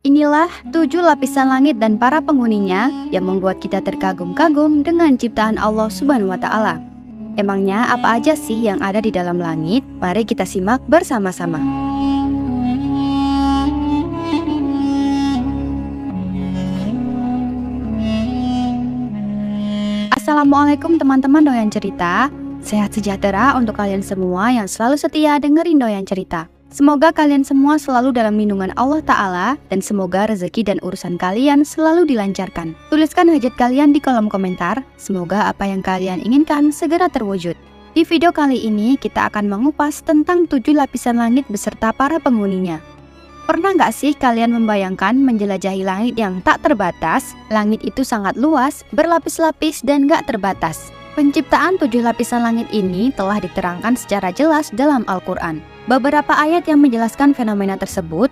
Inilah 7 lapisan langit dan para penghuninya yang membuat kita terkagum-kagum dengan ciptaan Allah Subhanahu wa Ta'ala. Emangnya apa aja sih yang ada di dalam langit? Mari kita simak bersama-sama. Assalamualaikum teman-teman Doyan Cerita. Sehat sejahtera untuk kalian semua yang selalu setia dengerin Doyan Cerita. Semoga kalian semua selalu dalam lindungan Allah Ta'ala dan semoga rezeki dan urusan kalian selalu dilancarkan. Tuliskan hajat kalian di kolom komentar, semoga apa yang kalian inginkan segera terwujud. Di video kali ini kita akan mengupas tentang 7 lapisan langit beserta para penghuninya. Pernah nggak sih kalian membayangkan menjelajahi langit yang tak terbatas? Langit itu sangat luas, berlapis-lapis dan nggak terbatas. Penciptaan 7 lapisan langit ini telah diterangkan secara jelas dalam Al-Quran. Beberapa ayat yang menjelaskan fenomena tersebut,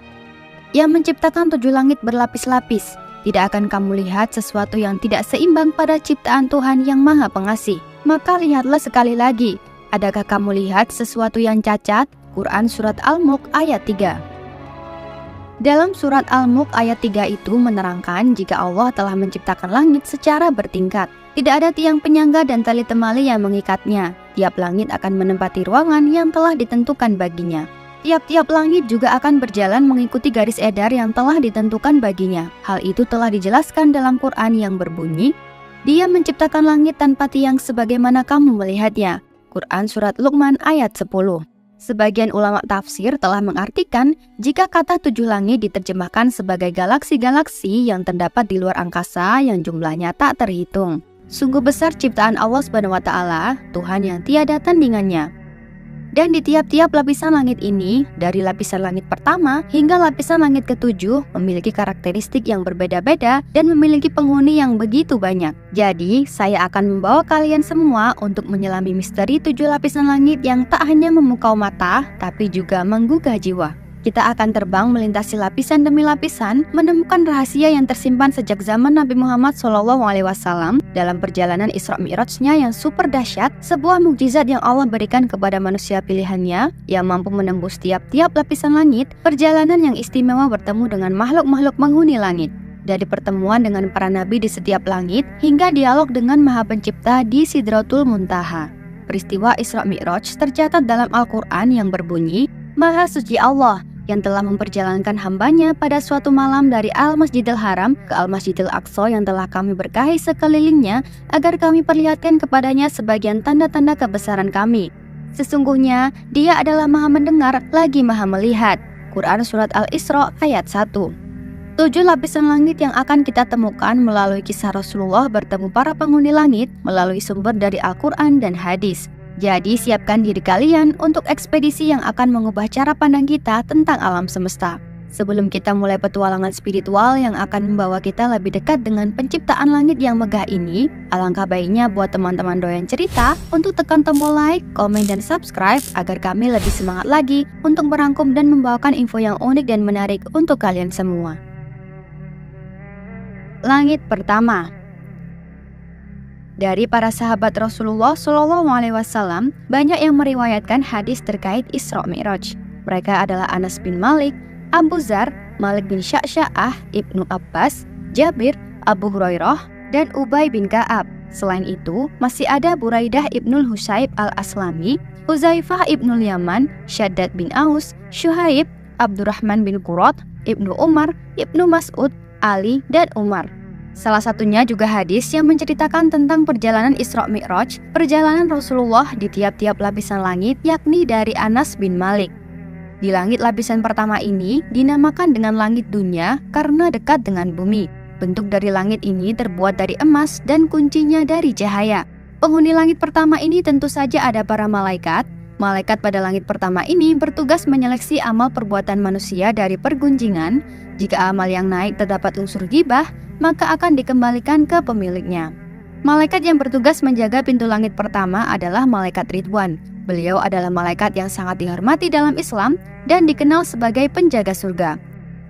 yang menciptakan 7 langit berlapis-lapis. Tidak akan kamu lihat sesuatu yang tidak seimbang pada ciptaan Tuhan yang Maha Pengasih. Maka lihatlah sekali lagi, adakah kamu lihat sesuatu yang cacat? Quran Surat Al-Mulk ayat 3. Dalam Surat Al-Mulk ayat 3 itu menerangkan jika Allah telah menciptakan langit secara bertingkat. Tidak ada tiang penyangga dan tali temali yang mengikatnya. Tiap langit akan menempati ruangan yang telah ditentukan baginya. Tiap-tiap langit juga akan berjalan mengikuti garis edar yang telah ditentukan baginya. Hal itu telah dijelaskan dalam Quran yang berbunyi, Dia menciptakan langit tanpa tiang sebagaimana kamu melihatnya. Quran Surat Luqman ayat 10. Sebagian ulama tafsir telah mengartikan jika kata 7 langit diterjemahkan sebagai galaksi-galaksi yang terdapat di luar angkasa yang jumlahnya tak terhitung. Sungguh besar ciptaan Allah Subhanahu wa Ta'ala, Tuhan yang tiada tandingannya. Dan di tiap-tiap lapisan langit ini, dari lapisan langit pertama hingga lapisan langit ke-7 memiliki karakteristik yang berbeda-beda dan memiliki penghuni yang begitu banyak. Jadi, saya akan membawa kalian semua untuk menyelami misteri 7 lapisan langit yang tak hanya memukau mata, tapi juga menggugah jiwa. Kita akan terbang melintasi lapisan demi lapisan, menemukan rahasia yang tersimpan sejak zaman Nabi Muhammad SAW dalam perjalanan Isra Mi'rajnya yang super dahsyat, sebuah mukjizat yang Allah berikan kepada manusia pilihannya yang mampu menembus tiap-tiap lapisan langit, perjalanan yang istimewa bertemu dengan makhluk-makhluk penghuni langit. Dari pertemuan dengan para nabi di setiap langit, hingga dialog dengan Maha Pencipta di Sidratul Muntaha. Peristiwa Isra Mi'raj tercatat dalam Al-Quran yang berbunyi, Maha Suci Allah yang telah memperjalankan hambanya pada suatu malam dari Al-Masjidil Haram ke Al-Masjidil Aqsa yang telah kami berkahi sekelilingnya agar kami perlihatkan kepadanya sebagian tanda-tanda kebesaran kami. Sesungguhnya dia adalah Maha Mendengar lagi Maha Melihat. Quran Surat Al-Isra ayat 1. 7 lapisan langit yang akan kita temukan melalui kisah Rasulullah bertemu para penghuni langit melalui sumber dari Al-Quran dan hadis. Jadi siapkan diri kalian untuk ekspedisi yang akan mengubah cara pandang kita tentang alam semesta. Sebelum kita mulai petualangan spiritual yang akan membawa kita lebih dekat dengan penciptaan langit yang megah ini, alangkah baiknya buat teman-teman Doyan Cerita untuk tekan tombol like, komen, dan subscribe agar kami lebih semangat lagi untuk merangkum dan membawakan info yang unik dan menarik untuk kalian semua. Langit pertama. Dari para sahabat Rasulullah SAW, banyak yang meriwayatkan hadis terkait Isra Mi'raj. Mereka adalah Anas bin Malik, Abu Dzar, Malik bin Sya'sya'ah, Ibnu Abbas, Jabir, Abu Hurairah, dan Ubay bin Ka'ab. Selain itu, masih ada Buraidah ibnul Husayb al-Aslami, Uzaifah ibnul Yaman, Syaddad bin Aus, Syuhaib, Abdurrahman bin Qurat, Ibnu Umar, Ibnu Mas'ud, Ali, dan Umar. Salah satunya juga hadis yang menceritakan tentang perjalanan Isra Mi'raj, perjalanan Rasulullah di tiap-tiap lapisan langit, yakni dari Anas bin Malik. Di langit lapisan pertama ini dinamakan dengan langit dunia karena dekat dengan bumi. Bentuk dari langit ini terbuat dari emas dan kuncinya dari cahaya. Penghuni langit pertama ini tentu saja ada para malaikat. Malaikat pada langit pertama ini bertugas menyeleksi amal perbuatan manusia dari pergunjingan. Jika amal yang naik terdapat unsur ghibah, maka akan dikembalikan ke pemiliknya. Malaikat yang bertugas menjaga pintu langit pertama adalah Malaikat Ridwan. Beliau adalah malaikat yang sangat dihormati dalam Islam dan dikenal sebagai penjaga surga.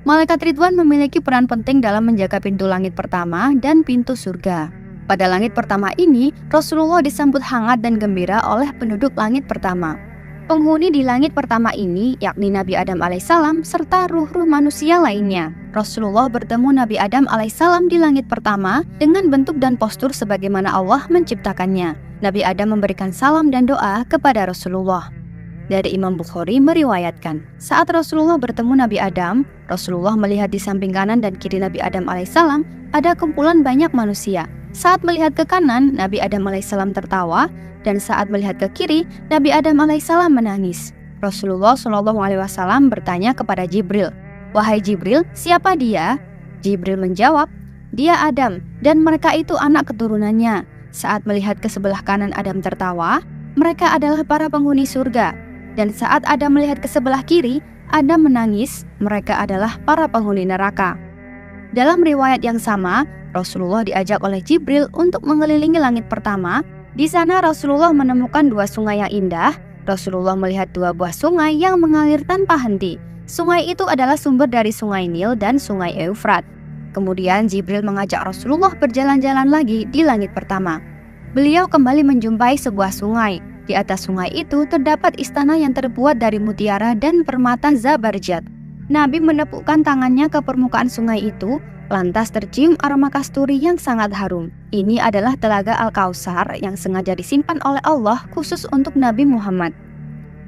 Malaikat Ridwan memiliki peran penting dalam menjaga pintu langit pertama dan pintu surga. Pada langit pertama ini, Rasulullah disambut hangat dan gembira oleh penduduk langit pertama. Penghuni di langit pertama ini yakni Nabi Adam alaihissalam serta ruh-ruh manusia lainnya. Rasulullah bertemu Nabi Adam alaihissalam di langit pertama dengan bentuk dan postur sebagaimana Allah menciptakannya. Nabi Adam memberikan salam dan doa kepada Rasulullah. Dari Imam Bukhari meriwayatkan, saat Rasulullah bertemu Nabi Adam, Rasulullah melihat di samping kanan dan kiri Nabi Adam alaihissalam ada kumpulan banyak manusia. Saat melihat ke kanan, Nabi Adam alaihissalam tertawa, dan saat melihat ke kiri, Nabi Adam alaihissalam menangis. Rasulullah SAW bertanya kepada Jibril, "Wahai Jibril, siapa dia?" Jibril menjawab, "Dia Adam, dan mereka itu anak keturunannya." Saat melihat ke sebelah kanan Adam tertawa, mereka adalah para penghuni surga. Dan saat Adam melihat ke sebelah kiri, Adam menangis, mereka adalah para penghuni neraka. Dalam riwayat yang sama, Rasulullah diajak oleh Jibril untuk mengelilingi langit pertama. Di sana Rasulullah menemukan dua sungai yang indah. Rasulullah melihat dua buah sungai yang mengalir tanpa henti. Sungai itu adalah sumber dari sungai Nil dan sungai Eufrat. Kemudian Jibril mengajak Rasulullah berjalan-jalan lagi di langit pertama. Beliau kembali menjumpai sebuah sungai. Di atas sungai itu terdapat istana yang terbuat dari mutiara dan permata Zabarjat. Nabi menepukkan tangannya ke permukaan sungai itu, lantas tercium aroma kasturi yang sangat harum. Ini adalah telaga Al-Kautsar yang sengaja disimpan oleh Allah khusus untuk Nabi Muhammad.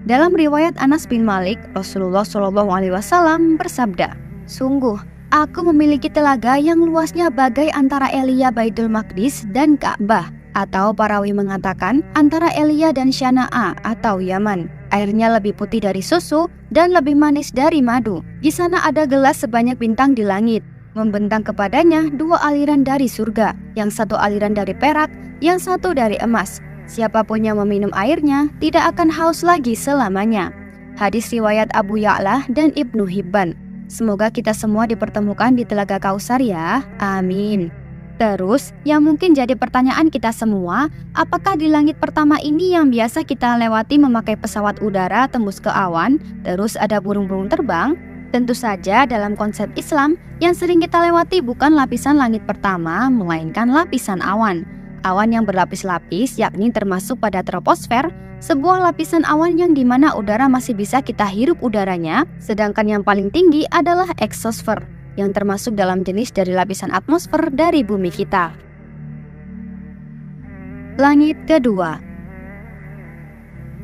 Dalam riwayat Anas bin Malik, Rasulullah SAW bersabda, "Sungguh, aku memiliki telaga yang luasnya bagai antara Elia Baitul Maqdis dan Ka'bah." Atau parawi mengatakan antara Elia dan Syana'a atau Yaman. Airnya lebih putih dari susu dan lebih manis dari madu. Di sana ada gelas sebanyak bintang di langit. Membentang kepadanya dua aliran dari surga, yang satu aliran dari perak, yang satu dari emas. Siapapun yang meminum airnya tidak akan haus lagi selamanya. Hadis riwayat Abu Ya'la dan Ibnu Hibban. Semoga kita semua dipertemukan di Telaga Kautsar ya, amin. Terus, yang mungkin jadi pertanyaan kita semua, apakah di langit pertama ini yang biasa kita lewati memakai pesawat udara tembus ke awan, terus ada burung-burung terbang? Tentu saja dalam konsep Islam, yang sering kita lewati bukan lapisan langit pertama, melainkan lapisan awan. Awan yang berlapis-lapis yakni termasuk pada troposfer, sebuah lapisan awan yang dimana udara masih bisa kita hirup udaranya, sedangkan yang paling tinggi adalah eksosfer, yang termasuk dalam jenis dari lapisan atmosfer dari bumi kita. Langit kedua.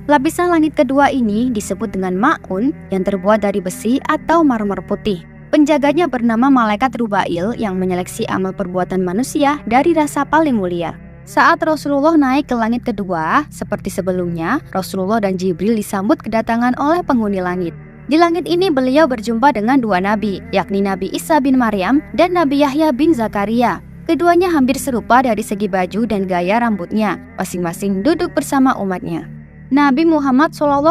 Lapisan langit kedua ini disebut dengan ma'un yang terbuat dari besi atau marmer putih. Penjaganya bernama Malaikat Rubail yang menyeleksi amal perbuatan manusia dari rasa paling mulia. Saat Rasulullah naik ke langit kedua, seperti sebelumnya, Rasulullah dan Jibril disambut kedatangan oleh penghuni langit. Di langit ini beliau berjumpa dengan dua nabi, yakni Nabi Isa bin Maryam dan Nabi Yahya bin Zakaria. Keduanya hampir serupa dari segi baju dan gaya rambutnya, masing-masing duduk bersama umatnya. Nabi Muhammad SAW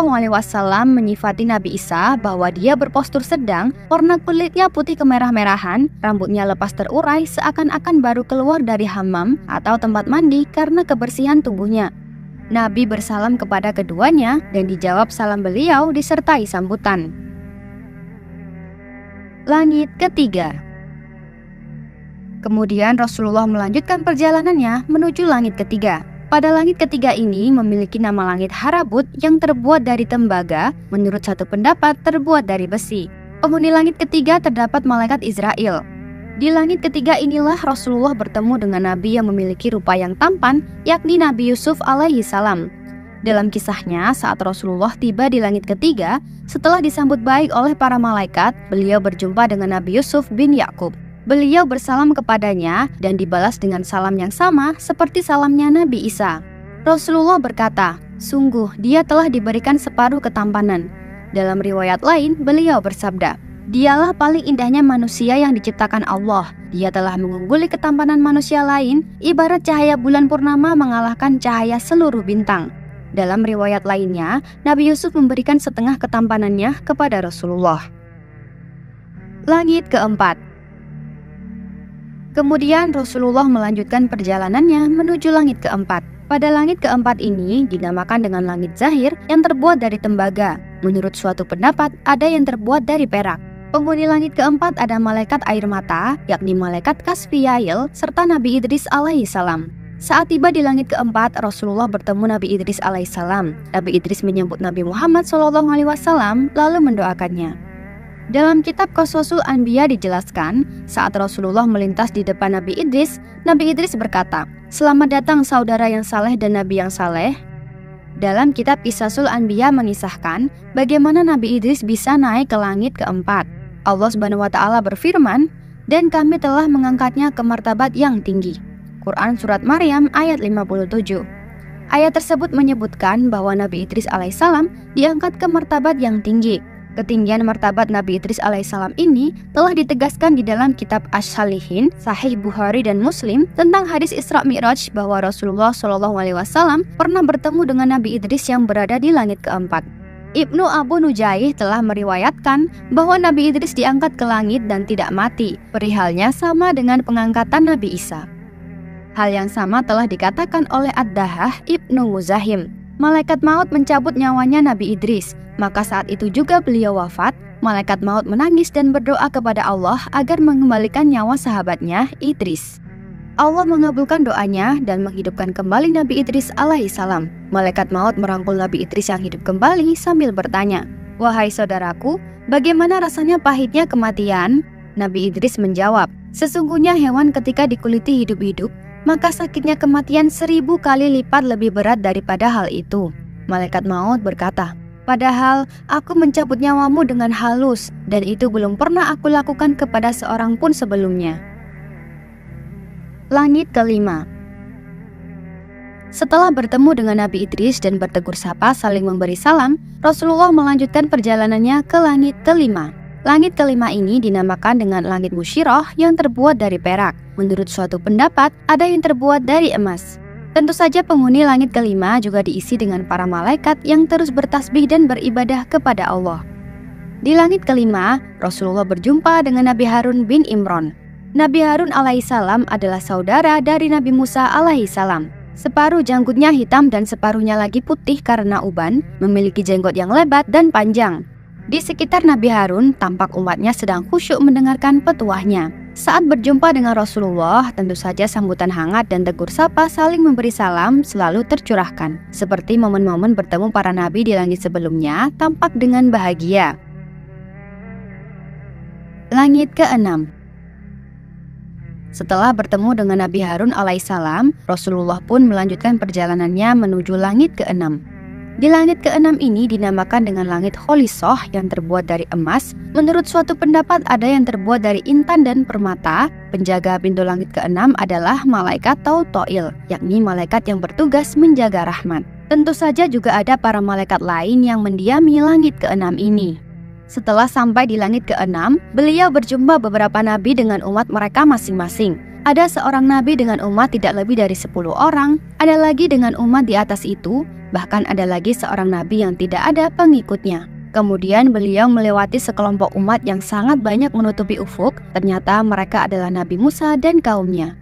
menyifati Nabi Isa bahwa dia berpostur sedang, warna kulitnya putih kemerah-merahan, rambutnya lepas terurai seakan-akan baru keluar dari hammam atau tempat mandi karena kebersihan tubuhnya. Nabi bersalam kepada keduanya dan dijawab salam beliau disertai sambutan. Langit ketiga. Kemudian Rasulullah melanjutkan perjalanannya menuju langit ketiga. Pada langit ketiga ini memiliki nama langit Harabut yang terbuat dari tembaga, menurut satu pendapat terbuat dari besi. Penghuni langit ketiga terdapat malaikat Israel. Di langit ketiga inilah Rasulullah bertemu dengan Nabi yang memiliki rupa yang tampan, yakni Nabi Yusuf alaihi salam. Dalam kisahnya, saat Rasulullah tiba di langit ketiga, setelah disambut baik oleh para malaikat, beliau berjumpa dengan Nabi Yusuf bin Yakub. Beliau bersalam kepadanya dan dibalas dengan salam yang sama seperti salamnya Nabi Isa. Rasulullah berkata, "Sungguh dia telah diberikan separuh ketampanan." Dalam riwayat lain, beliau bersabda, "Dialah paling indahnya manusia yang diciptakan Allah. Dia telah mengungguli ketampanan manusia lain, ibarat cahaya bulan purnama mengalahkan cahaya seluruh bintang." Dalam riwayat lainnya, Nabi Yusuf memberikan setengah ketampanannya kepada Rasulullah. Langit keempat. Kemudian Rasulullah melanjutkan perjalanannya menuju langit keempat. Pada langit keempat ini dinamakan dengan langit zahir yang terbuat dari tembaga. Menurut suatu pendapat, ada yang terbuat dari perak. Penghuni langit keempat ada malaikat air mata, yakni malaikat Kasfiyail, serta Nabi Idris alaihi salam. Saat tiba di langit keempat, Rasulullah bertemu Nabi Idris alaihissalam. Nabi Idris menyambut Nabi Muhammad SAW lalu mendoakannya. Dalam kitab Qasasul Anbiya dijelaskan, saat Rasulullah melintas di depan Nabi Idris berkata, "Selamat datang saudara yang saleh dan Nabi yang saleh." Dalam kitab Qisasul Anbiya mengisahkan bagaimana Nabi Idris bisa naik ke langit keempat. Allah Subhanahu wa taala berfirman, "Dan kami telah mengangkatnya ke martabat yang tinggi." Quran Surat Maryam ayat 57. Ayat tersebut menyebutkan bahwa Nabi Idris alaihissalam diangkat ke martabat yang tinggi. Ketinggian martabat Nabi Idris alaihissalam ini telah ditegaskan di dalam kitab Asy-Syalihin, Sahih Bukhari dan Muslim tentang hadis Isra Mi'raj bahwa Rasulullah SAW pernah bertemu dengan Nabi Idris yang berada di langit keempat. Ibnu Abu Nujaih telah meriwayatkan bahwa Nabi Idris diangkat ke langit dan tidak mati. Perihalnya sama dengan pengangkatan Nabi Isa. Hal yang sama telah dikatakan oleh Ad-Dahhah Ibnu Muzahim. Malaikat maut mencabut nyawanya Nabi Idris. Maka saat itu juga beliau wafat. Malaikat maut menangis dan berdoa kepada Allah agar mengembalikan nyawa sahabatnya Idris. Allah mengabulkan doanya dan menghidupkan kembali Nabi Idris alaihissalam. Malaikat maut merangkul Nabi Idris yang hidup kembali sambil bertanya, "Wahai saudaraku, bagaimana rasanya pahitnya kematian?" Nabi Idris menjawab, "Sesungguhnya hewan ketika dikuliti hidup-hidup, maka sakitnya kematian 1000 kali lipat lebih berat daripada hal itu." Malaikat maut berkata, "Padahal aku mencabut nyawamu dengan halus, dan itu belum pernah aku lakukan kepada seorang pun sebelumnya." Langit kelima. Setelah bertemu dengan Nabi Idris dan bertegur sapa saling memberi salam, Rasulullah melanjutkan perjalanannya ke langit kelima. Langit kelima ini dinamakan dengan langit Musyirah yang terbuat dari perak. Menurut suatu pendapat, ada yang terbuat dari emas. Tentu saja penghuni langit kelima juga diisi dengan para malaikat yang terus bertasbih dan beribadah kepada Allah. Di langit kelima, Rasulullah berjumpa dengan Nabi Harun bin Imran. Nabi Harun alaihissalam adalah saudara dari Nabi Musa alaihissalam. Separuh janggutnya hitam dan separuhnya lagi putih karena uban, memiliki jenggot yang lebat dan panjang. Di sekitar Nabi Harun, tampak umatnya sedang khusyuk mendengarkan petuahnya. Saat berjumpa dengan Rasulullah, tentu saja sambutan hangat dan tegur sapa saling memberi salam selalu tercurahkan. Seperti momen-momen bertemu para nabi di langit sebelumnya, tampak dengan bahagia. Langit keenam. Setelah bertemu dengan Nabi Harun alaihissalam, Rasulullah pun melanjutkan perjalanannya menuju langit keenam. Di langit keenam ini dinamakan dengan langit Kholisah yang terbuat dari emas. Menurut suatu pendapat ada yang terbuat dari intan dan permata. Penjaga pintu langit keenam adalah malaikat Tautoil, yakni malaikat yang bertugas menjaga rahmat. Tentu saja juga ada para malaikat lain yang mendiami langit keenam ini. Setelah sampai di langit keenam, beliau berjumpa beberapa nabi dengan umat mereka masing-masing. Ada seorang nabi dengan umat tidak lebih dari 10 orang, ada lagi dengan umat di atas itu, bahkan ada lagi seorang nabi yang tidak ada pengikutnya. Kemudian beliau melewati sekelompok umat yang sangat banyak menutupi ufuk, ternyata mereka adalah Nabi Musa dan kaumnya.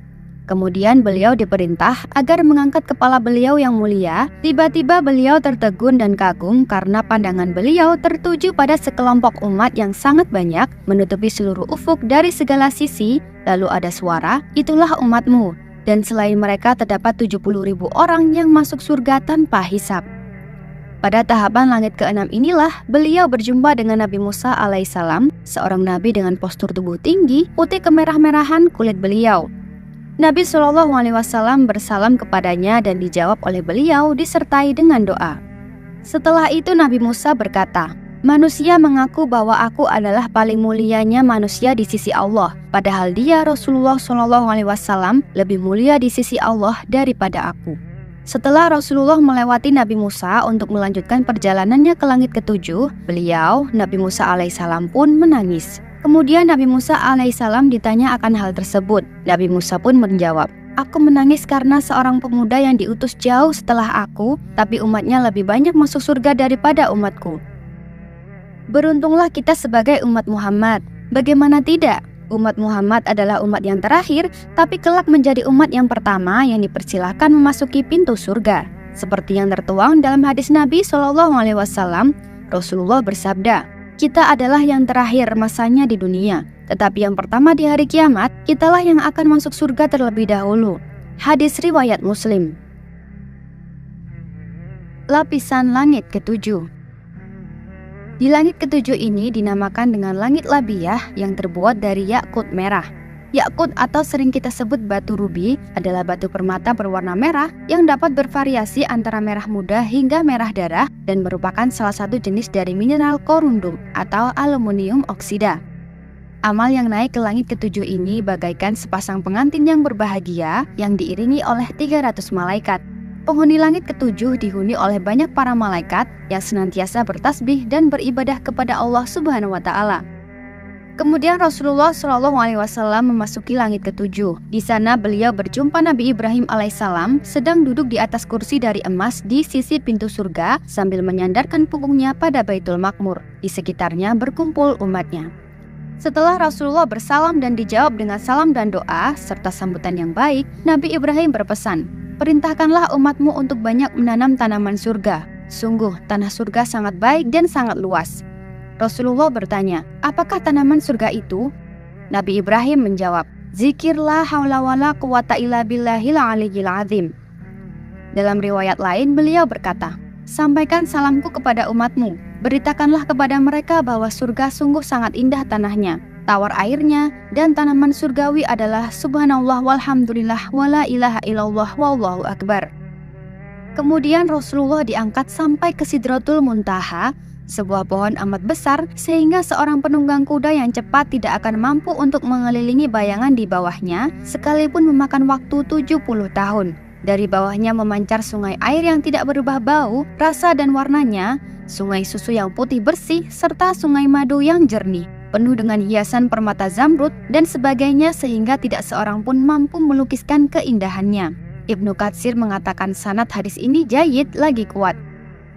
Kemudian beliau diperintah agar mengangkat kepala beliau yang mulia. Tiba-tiba beliau tertegun dan kagum karena pandangan beliau tertuju pada sekelompok umat yang sangat banyak, menutupi seluruh ufuk dari segala sisi. Lalu ada suara, "Itulah umatmu." Dan selain mereka terdapat 70.000 orang yang masuk surga tanpa hisab. Pada tahapan langit keenam inilah beliau berjumpa dengan Nabi Musa alaihissalam, seorang nabi dengan postur tubuh tinggi, putih kemerah-merahan kulit beliau. Nabi SAW bersalam kepadanya dan dijawab oleh beliau disertai dengan doa. Setelah itu Nabi Musa berkata, "Manusia mengaku bahwa aku adalah paling mulianya manusia di sisi Allah, padahal dia Rasulullah SAW lebih mulia di sisi Allah daripada aku." Setelah Rasulullah melewati Nabi Musa untuk melanjutkan perjalanannya ke langit ketujuh, beliau, Nabi Musa alaihissalam pun menangis. Kemudian Nabi Musa alaihissalam ditanya akan hal tersebut. Nabi Musa pun menjawab, "Aku menangis karena seorang pemuda yang diutus jauh setelah aku, tapi umatnya lebih banyak masuk surga daripada umatku. Beruntunglah kita sebagai umat Muhammad. Bagaimana tidak? Umat Muhammad adalah umat yang terakhir, tapi kelak menjadi umat yang pertama yang dipersilahkan memasuki pintu surga." Seperti yang tertuang dalam hadis Nabi SAW, Rasulullah bersabda, "Kita adalah yang terakhir masanya di dunia, tetapi yang pertama di hari kiamat, kitalah yang akan masuk surga terlebih dahulu." Hadis riwayat Muslim. Lapisan langit ketujuh. Di langit ketujuh ini dinamakan dengan langit labiyah yang terbuat dari yakut merah. Yakut atau sering kita sebut batu rubi adalah batu permata berwarna merah yang dapat bervariasi antara merah muda hingga merah darah dan merupakan salah satu jenis dari mineral korundum atau aluminium oksida. Amal yang naik ke langit ketujuh ini bagaikan sepasang pengantin yang berbahagia yang diiringi oleh 300 malaikat. Penghuni langit ketujuh dihuni oleh banyak para malaikat yang senantiasa bertasbih dan beribadah kepada Allah Subhanahu wa Ta'ala. Kemudian Rasulullah SAW memasuki langit ketujuh. Di sana beliau berjumpa Nabi Ibrahim alaihissalam sedang duduk di atas kursi dari emas di sisi pintu surga sambil menyandarkan punggungnya pada Baitul Makmur. Di sekitarnya berkumpul umatnya. Setelah Rasulullah bersalam dan dijawab dengan salam dan doa serta sambutan yang baik, Nabi Ibrahim berpesan, "Perintahkanlah umatmu untuk banyak menanam tanaman surga. Sungguh, tanah surga sangat baik dan sangat luas." Rasulullah bertanya, "Apakah tanaman surga itu?" Nabi Ibrahim menjawab, "Zikir la haula wala quwata illa billahil aliyyil azim." Dalam riwayat lain beliau berkata, "Sampaikan salamku kepada umatmu. Beritakanlah kepada mereka bahwa surga sungguh sangat indah tanahnya, tawar airnya, dan tanaman surgawi adalah subhanallah walhamdulillah wala ilaha illallah wallahu akbar." Kemudian Rasulullah diangkat sampai ke Sidratul Muntaha, sebuah pohon amat besar sehingga seorang penunggang kuda yang cepat tidak akan mampu untuk mengelilingi bayangan di bawahnya sekalipun memakan waktu 70 tahun. Dari bawahnya memancar sungai air yang tidak berubah bau, rasa dan warnanya, sungai susu yang putih bersih, serta sungai madu yang jernih, penuh dengan hiasan permata zamrud dan sebagainya sehingga tidak seorang pun mampu melukiskan keindahannya. Ibnu Katsir mengatakan sanad hadis ini jayyid lagi kuat.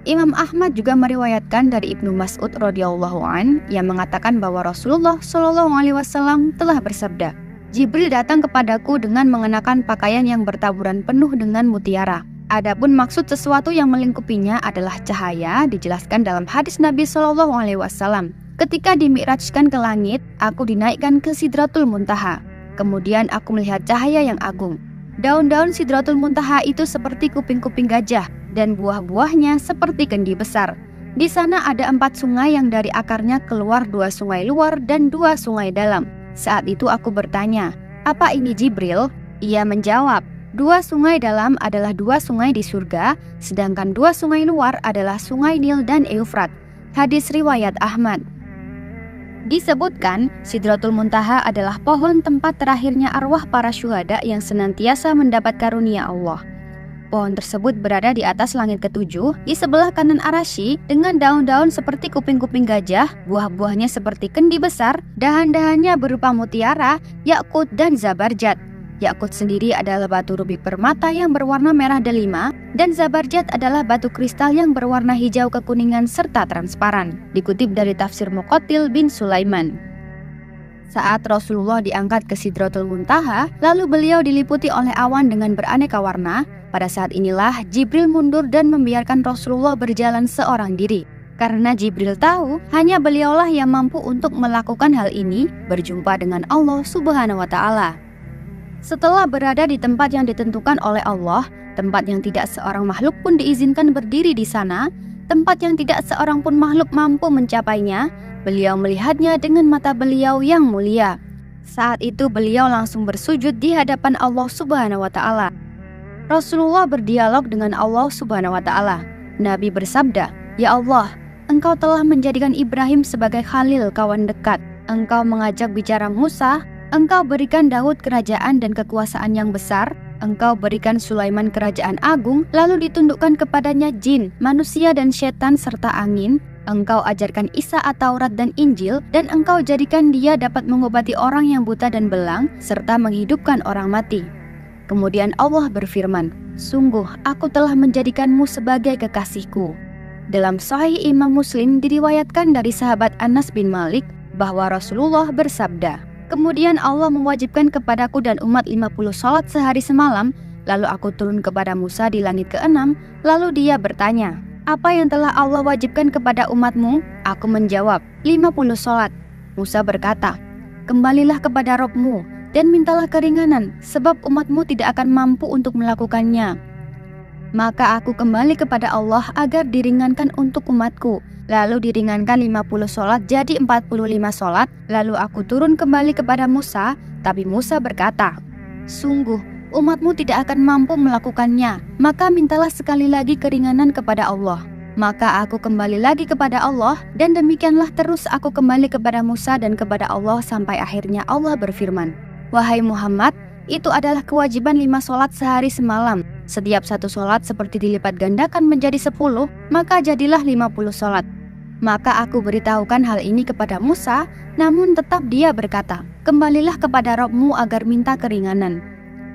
Imam Ahmad juga meriwayatkan dari Ibnu Mas'ud radhiyallahu an yang mengatakan bahwa Rasulullah SAW telah bersabda, "Jibril datang kepadaku dengan mengenakan pakaian yang bertaburan penuh dengan mutiara. Adapun maksud sesuatu yang melingkupinya adalah cahaya," dijelaskan dalam hadis Nabi SAW. "Ketika dimi'rajkan ke langit, aku dinaikkan ke Sidratul Muntaha. Kemudian aku melihat cahaya yang agung. Daun-daun Sidratul Muntaha itu seperti kuping-kuping gajah dan buah-buahnya seperti kendi besar. Di sana ada 4 sungai yang dari akarnya keluar 2 sungai luar dan 2 sungai dalam. Saat itu aku bertanya, 'Apa ini Jibril?' Ia menjawab, 2 sungai dalam adalah 2 sungai di surga, sedangkan 2 sungai luar adalah sungai Nil dan Eufrat." Hadis riwayat Ahmad. Disebutkan, Sidratul Muntaha adalah pohon tempat terakhirnya arwah para syuhada yang senantiasa mendapat karunia Allah. Pohon tersebut berada di atas langit ketujuh, di sebelah kanan Arasy, dengan daun-daun seperti kuping-kuping gajah, buah-buahnya seperti kendi besar, dahan-dahannya berupa mutiara, yakut, dan zabarjat. Yakut sendiri adalah batu rubi permata yang berwarna merah delima, dan zabarjat adalah batu kristal yang berwarna hijau kekuningan serta transparan. Dikutip dari tafsir Muqatil bin Sulaiman. Saat Rasulullah diangkat ke Sidratul Muntaha, lalu beliau diliputi oleh awan dengan beraneka warna. Pada saat inilah Jibril mundur dan membiarkan Rasulullah berjalan seorang diri. Karena Jibril tahu hanya beliaulah yang mampu untuk melakukan hal ini, berjumpa dengan Allah Subhanahu wa Ta'ala. Setelah berada di tempat yang ditentukan oleh Allah, tempat yang tidak seorang makhluk pun diizinkan berdiri di sana, tempat yang tidak seorang pun makhluk mampu mencapainya, beliau melihatnya dengan mata beliau yang mulia. Saat itu beliau langsung bersujud di hadapan Allah Subhanahu wa Ta'ala. Rasulullah berdialog dengan Allah Subhanahu wa Ta'ala. Nabi bersabda, "Ya Allah, Engkau telah menjadikan Ibrahim sebagai khalil kawan dekat. Engkau mengajak bicara Musa. Engkau berikan Daud kerajaan dan kekuasaan yang besar. Engkau berikan Sulaiman kerajaan agung, lalu ditundukkan kepadanya jin, manusia dan setan serta angin. Engkau ajarkan Isa at-Taurat dan Injil, dan Engkau jadikan dia dapat mengobati orang yang buta dan belang, serta menghidupkan orang mati." Kemudian Allah berfirman, "Sungguh aku telah menjadikanmu sebagai kekasihku." Dalam Sahih Imam Muslim diriwayatkan dari sahabat Anas bin Malik bahwa Rasulullah bersabda, "Kemudian Allah mewajibkan kepadaku dan umat 50 salat sehari semalam, lalu aku turun kepada Musa di langit ke-6, lalu dia bertanya, 'Apa yang telah Allah wajibkan kepada umatmu?' Aku menjawab, 50 salat. Musa berkata, 'Kembalilah kepada Rabbmu, dan mintalah keringanan, sebab umatmu tidak akan mampu untuk melakukannya. Maka aku kembali kepada Allah agar diringankan untuk umatku. Lalu diringankan 50 sholat jadi 45 sholat. Lalu aku turun kembali kepada Musa, tapi Musa berkata, sungguh umatmu tidak akan mampu melakukannya, maka mintalah sekali lagi keringanan kepada Allah. Maka aku kembali lagi kepada Allah, dan demikianlah terus aku kembali kepada Musa dan kepada Allah sampai akhirnya Allah berfirman, wahai Muhammad, itu adalah kewajiban 5 sholat sehari semalam. Setiap satu sholat seperti dilipat gandakan menjadi 10, maka jadilah 50 sholat. Maka aku beritahukan hal ini kepada Musa, namun tetap dia berkata, kembalilah kepada Rabbmu agar minta keringanan.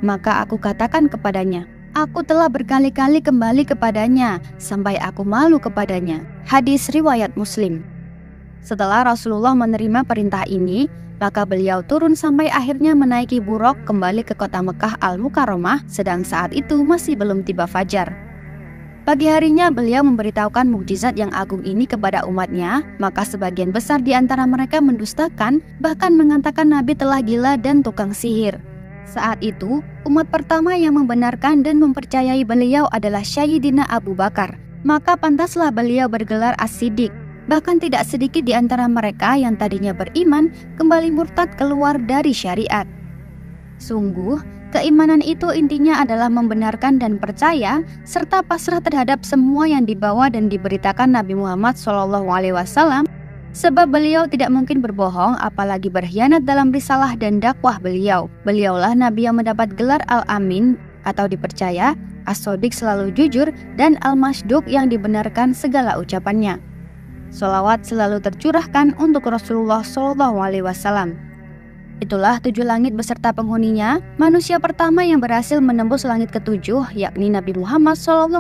Maka aku katakan kepadanya, aku telah berkali-kali kembali kepadanya, sampai aku malu kepadanya. Hadis riwayat Muslim. Setelah Rasulullah menerima perintah ini, maka beliau turun sampai akhirnya menaiki buraq kembali ke kota Mekah Al-Mukarramah, sedang saat itu masih belum tiba fajar. Pagi harinya beliau memberitahukan mukjizat yang agung ini kepada umatnya, maka sebagian besar di antara mereka mendustakan, bahkan mengatakan Nabi telah gila dan tukang sihir. Saat itu, umat pertama yang membenarkan dan mempercayai beliau adalah Sayyidina Abu Bakar, maka pantaslah beliau bergelar As-Siddiq. Bahkan tidak sedikit di antara mereka yang tadinya beriman kembali murtad keluar dari syariat. Sungguh, keimanan itu intinya adalah membenarkan dan percaya serta pasrah terhadap semua yang dibawa dan diberitakan Nabi Muhammad SAW, sebab beliau tidak mungkin berbohong apalagi berkhianat dalam risalah dan dakwah beliau. Beliaulah Nabi yang mendapat gelar Al-Amin atau dipercaya, As-Shodiq selalu jujur, dan Al-Masduq yang dibenarkan segala ucapannya. Sholawat selalu tercurahkan untuk Rasulullah SAW. Itulah 7 langit beserta penghuninya, manusia pertama yang berhasil menembus langit ke-7, yakni Nabi Muhammad SAW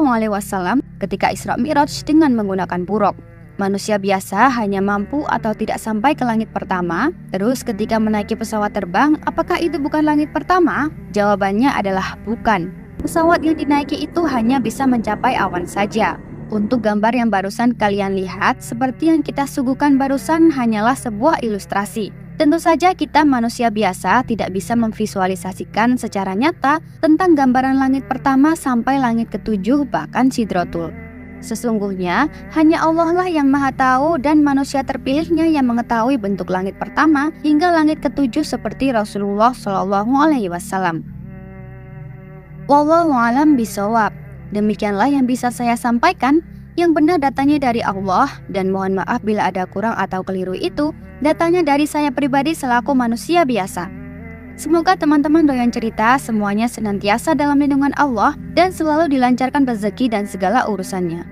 ketika Isra Mi'raj dengan menggunakan buraq. Manusia biasa hanya mampu atau tidak sampai ke langit pertama. Terus ketika menaiki pesawat terbang, apakah itu bukan langit pertama? Jawabannya adalah bukan. Pesawat yang dinaiki itu hanya bisa mencapai awan saja. Untuk gambar yang barusan kalian lihat, seperti yang kita suguhkan barusan hanyalah sebuah ilustrasi. Tentu saja kita manusia biasa tidak bisa memvisualisasikan secara nyata tentang gambaran langit pertama sampai langit ke-7 bahkan Sidratul. Sesungguhnya hanya Allah lah yang maha tahu dan manusia terpilihnya yang mengetahui bentuk langit pertama hingga langit ke-7 seperti Rasulullah SAW. Wallahu a'lam bishawab. Demikianlah yang bisa saya sampaikan. Yang benar datanya dari Allah, dan mohon maaf bila ada kurang atau keliru itu datanya dari saya pribadi selaku manusia biasa. Semoga teman-teman doyan cerita semuanya senantiasa dalam lindungan Allah dan selalu dilancarkan rezeki dan segala urusannya.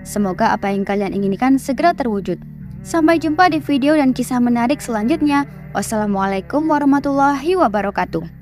Semoga apa yang kalian inginkan segera terwujud. Sampai jumpa di video dan kisah menarik selanjutnya. Wassalamualaikum warahmatullahi wabarakatuh.